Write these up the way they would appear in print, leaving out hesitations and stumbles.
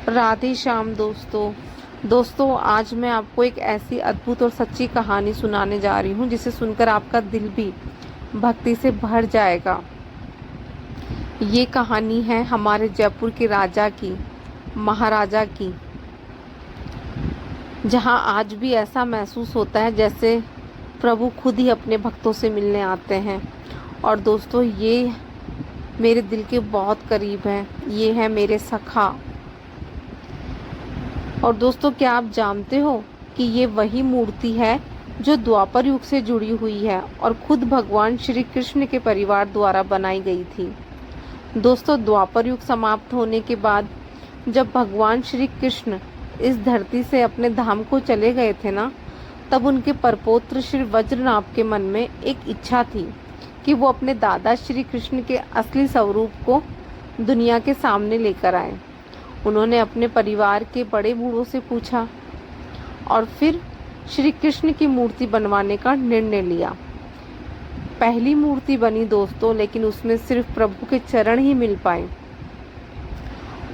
राधे श्याम दोस्तों आज मैं आपको एक ऐसी अद्भुत और सच्ची कहानी सुनाने जा रही हूँ जिसे सुनकर आपका दिल भी भक्ति से भर जाएगा। ये कहानी है हमारे जयपुर के राजा की, महाराजा की, जहाँ आज भी ऐसा महसूस होता है जैसे प्रभु खुद ही अपने भक्तों से मिलने आते हैं। और दोस्तों ये मेरे दिल के बहुत करीब है, ये है मेरे सखा। और दोस्तों क्या आप जानते हो कि ये वही मूर्ति है जो द्वापर युग से जुड़ी हुई है और खुद भगवान श्री कृष्ण के परिवार द्वारा बनाई गई थी। दोस्तों द्वापर युग समाप्त होने के बाद जब भगवान श्री कृष्ण इस धरती से अपने धाम को चले गए थे ना, तब उनके परपौत्र श्री वज्रनाभ के मन में एक इच्छा थी कि वो अपने दादा श्री कृष्ण के असली स्वरूप को दुनिया के सामने लेकर आए। उन्होंने अपने परिवार के बड़े बूढ़ों से पूछा और फिर श्री कृष्ण की मूर्ति बनवाने का निर्णय लिया। पहली मूर्ति बनी दोस्तों, लेकिन उसमें सिर्फ प्रभु के चरण ही मिल पाए।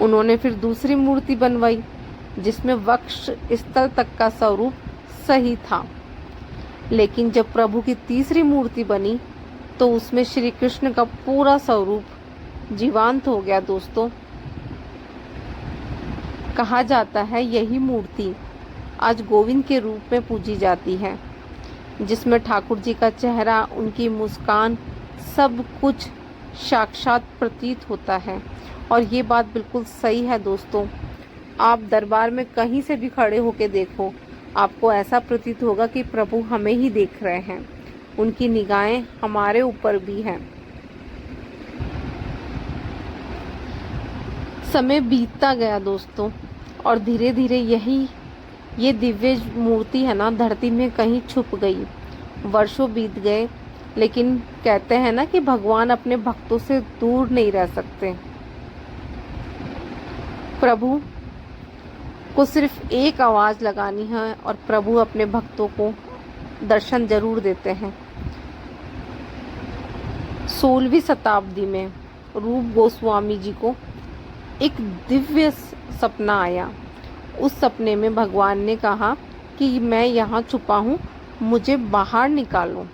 उन्होंने फिर दूसरी मूर्ति बनवाई जिसमें वक्ष स्थल तक का स्वरूप सही था। लेकिन जब प्रभु की तीसरी मूर्ति बनी तो उसमें श्री कृष्ण का पूरा स्वरूप जीवंत हो गया। दोस्तों कहा जाता है यही मूर्ति आज गोविंद के रूप में पूजी जाती है, जिसमें ठाकुर जी का चेहरा, उनकी मुस्कान, सब कुछ साक्षात प्रतीत होता है। और ये बात बिल्कुल सही है दोस्तों। आप दरबार में कहीं से भी खड़े होकर देखो, आपको ऐसा प्रतीत होगा कि प्रभु हमें ही देख रहे हैं, उनकी निगाहें हमारे ऊपर भी हैं। समय बीतता गया दोस्तों और धीरे धीरे ये दिव्य मूर्ति है ना धरती में कहीं छुप गई। वर्षों बीत गए, लेकिन कहते हैं ना कि भगवान अपने भक्तों से दूर नहीं रह सकते। प्रभु को सिर्फ एक आवाज़ लगानी है और प्रभु अपने भक्तों को दर्शन जरूर देते हैं। 16वीं शताब्दी में रूप गोस्वामी जी को एक दिव्य सपना आया। उस सपने में भगवान ने कहा कि मैं यहाँ छुपा हूँ, मुझे बाहर निकालो।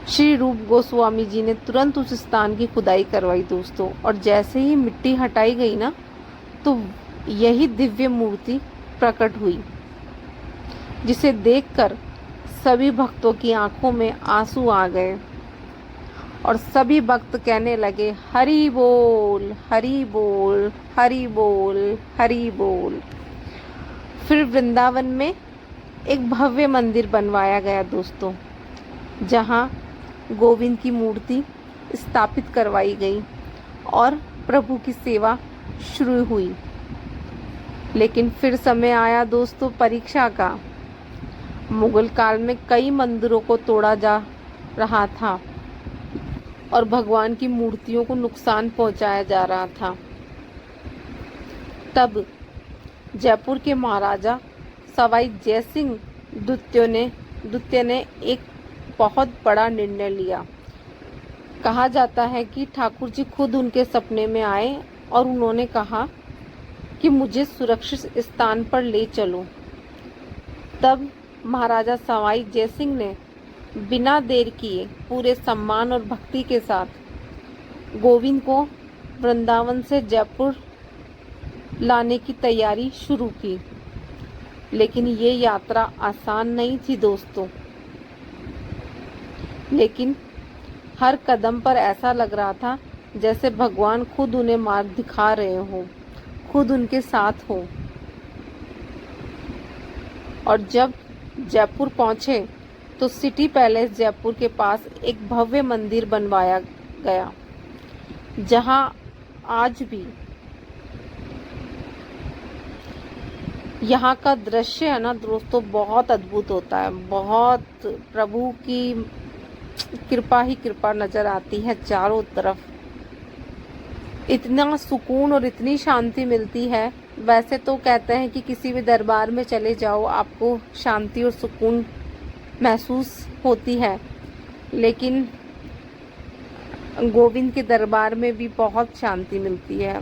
श्री रूप गोस्वामी जी ने तुरंत उस स्थान की खुदाई करवाई दोस्तों, और जैसे ही मिट्टी हटाई गई ना, तो यही दिव्य मूर्ति प्रकट हुई, जिसे देखकर सभी भक्तों की आंखों में आंसू आ गए और सभी भक्त कहने लगे, हरि बोल, हरि बोल, हरि बोल, हरि बोल। फिर वृंदावन में एक भव्य मंदिर बनवाया गया दोस्तों, जहाँ गोविंद की मूर्ति स्थापित करवाई गई और प्रभु की सेवा शुरू हुई। लेकिन फिर समय आया दोस्तों परीक्षा का। मुगल काल में कई मंदिरों को तोड़ा जा रहा था और भगवान की मूर्तियों को नुकसान पहुंचाया जा रहा था। तब जयपुर के महाराजा सवाई जयसिंह द्वितीय ने एक बहुत बड़ा निर्णय लिया। कहा जाता है कि ठाकुर जी खुद उनके सपने में आए और उन्होंने कहा कि मुझे सुरक्षित स्थान पर ले चलो। तब महाराजा सवाई जयसिंह ने बिना देर किए पूरे सम्मान और भक्ति के साथ गोविंद को वृंदावन से जयपुर लाने की तैयारी शुरू की। लेकिन ये यात्रा आसान नहीं थी दोस्तों। लेकिन हर कदम पर ऐसा लग रहा था जैसे भगवान खुद उन्हें मार्ग दिखा रहे हो, खुद उनके साथ हो। और जब जयपुर पहुंचे तो सिटी पैलेस जयपुर के पास एक भव्य मंदिर बनवाया गया, जहां आज भी यहाँ का दृश्य है ना दोस्तों बहुत अद्भुत होता है। बहुत प्रभु की कृपा ही कृपा नजर आती है चारों तरफ। इतना सुकून और इतनी शांति मिलती है। वैसे तो कहते हैं कि किसी भी दरबार में चले जाओ आपको शांति और सुकून महसूस होती है, लेकिन गोविंद के दरबार में भी बहुत शांति मिलती है।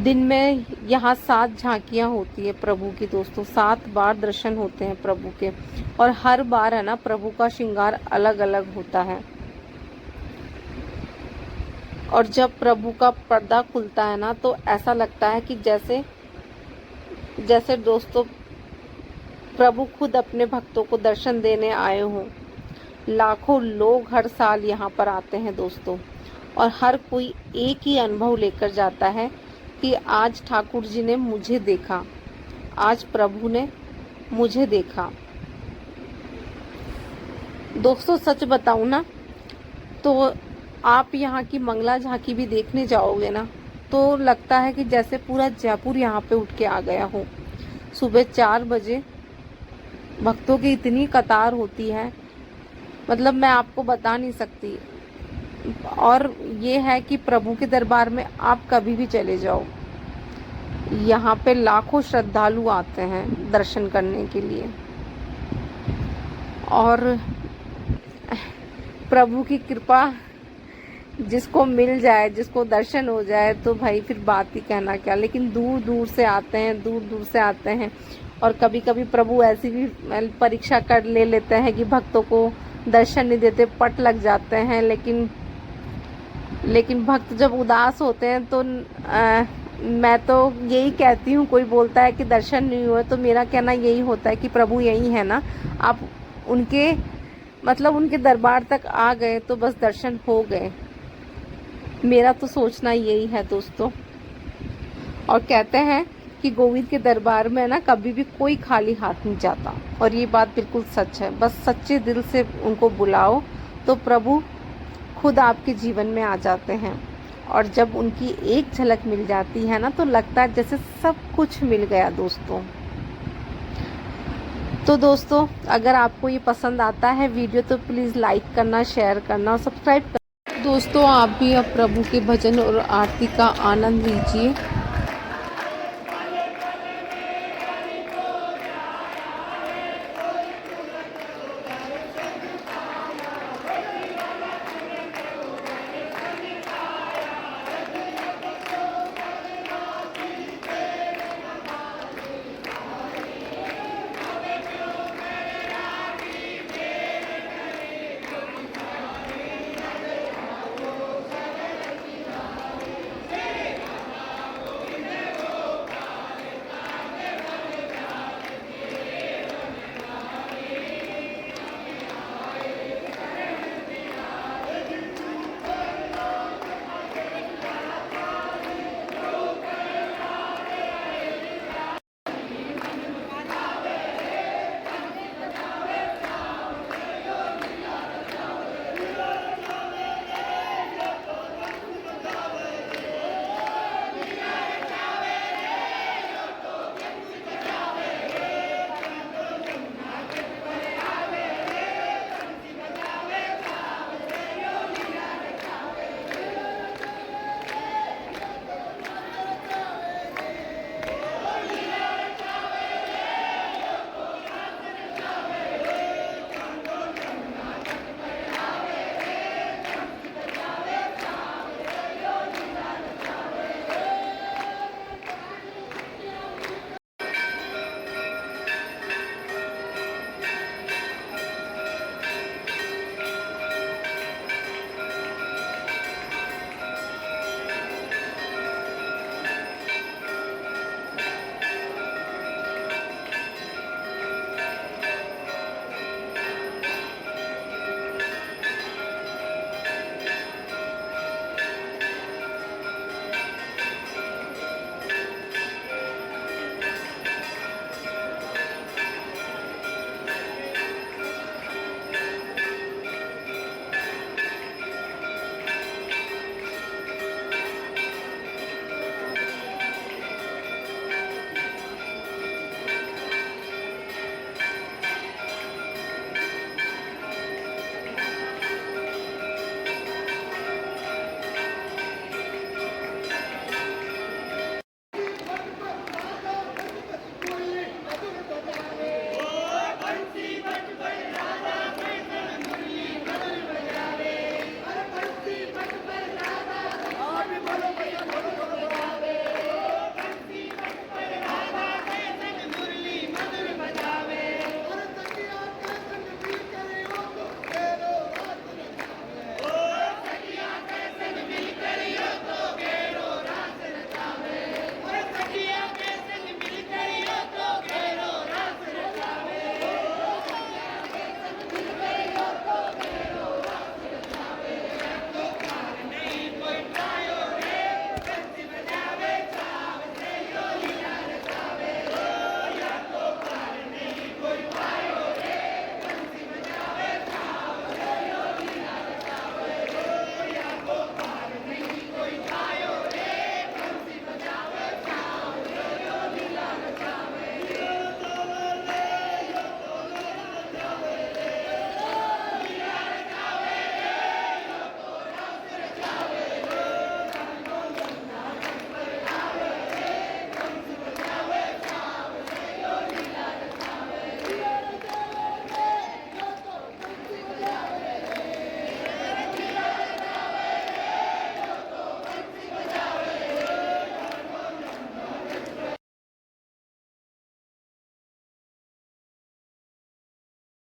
दिन में यहाँ 7 झांकियाँ होती है प्रभु की दोस्तों, 7 बार दर्शन होते हैं प्रभु के, और हर बार है ना प्रभु का श्रृंगार अलग अलग होता है। और जब प्रभु का पर्दा खुलता है ना तो ऐसा लगता है कि जैसे जैसे दोस्तों प्रभु खुद अपने भक्तों को दर्शन देने आए हों। लाखों लोग हर साल यहाँ पर आते हैं दोस्तों, और हर कोई एक ही अनुभव लेकर जाता है कि आज ठाकुर जी ने मुझे देखा, आज प्रभु ने मुझे देखा। दोस्तों सच बताऊं ना तो आप यहाँ की मंगला झांकी भी देखने जाओगे ना तो लगता है कि जैसे पूरा जयपुर यहाँ पे उठ के आ गया हो। सुबह 4 बजे भक्तों की इतनी कतार होती है, मतलब मैं आपको बता नहीं सकती। और ये है कि प्रभु के दरबार में आप कभी भी चले जाओ, यहाँ पे लाखों श्रद्धालु आते हैं दर्शन करने के लिए। और प्रभु की कृपा जिसको मिल जाए, जिसको दर्शन हो जाए तो भाई फिर बात ही कहना क्या। लेकिन दूर दूर से आते हैं, दूर दूर से आते हैं। और कभी कभी प्रभु ऐसी भी परीक्षा कर लेते हैं कि भक्तों को दर्शन नहीं देते, पट लग जाते हैं। लेकिन भक्त जब उदास होते हैं तो मैं तो यही कहती हूँ, कोई बोलता है कि दर्शन नहीं हुए तो मेरा कहना यही होता है कि प्रभु यही है ना, आप उनके उनके दरबार तक आ गए तो बस दर्शन हो गए। मेरा तो सोचना यही है दोस्तों। और कहते हैं कि गोविंद के दरबार में ना कभी भी कोई खाली हाथ नहीं जाता, और ये बात बिल्कुल सच है। बस सच्चे दिल से उनको बुलाओ तो प्रभु खुद आपके जीवन में आ जाते हैं। और जब उनकी एक झलक मिल जाती है ना तो लगता है जैसे सब कुछ मिल गया दोस्तों। तो दोस्तों अगर आपको ये पसंद आता है वीडियो तो प्लीज़ लाइक करना, शेयर करना और सब्सक्राइब करना। दोस्तों आप भी अब प्रभु के भजन और आरती का आनंद लीजिए।